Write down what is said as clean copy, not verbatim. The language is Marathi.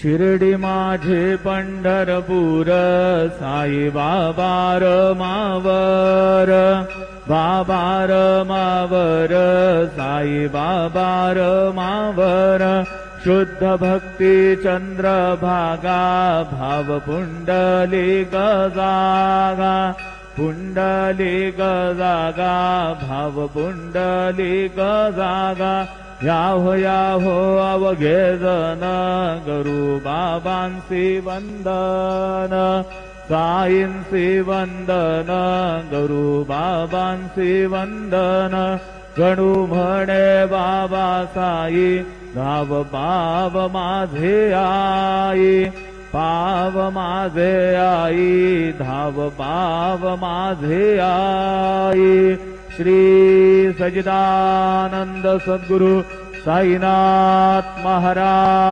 शिर्डी माझे पंढरपूर साई बाबा रमावर, बाबा रमावर साई बाबा रमावर। शुद्ध भक्ती चंद्रभागा भाव पुंडलिक जागा, पुंडलिक जागा भाव पुंडलिक जागा। याहो याहो अवघे जन गुरु बाबांसी वंदन, साईंसी वंदन गुरु बाबांसी वंदन। गणू म्हणे बाबा साई धाव पाव माझे आई, पाव माझे आई धाव पाव माझे आई। श्री सच्चिदानंद सद्गुरु साईनाथ महाराज।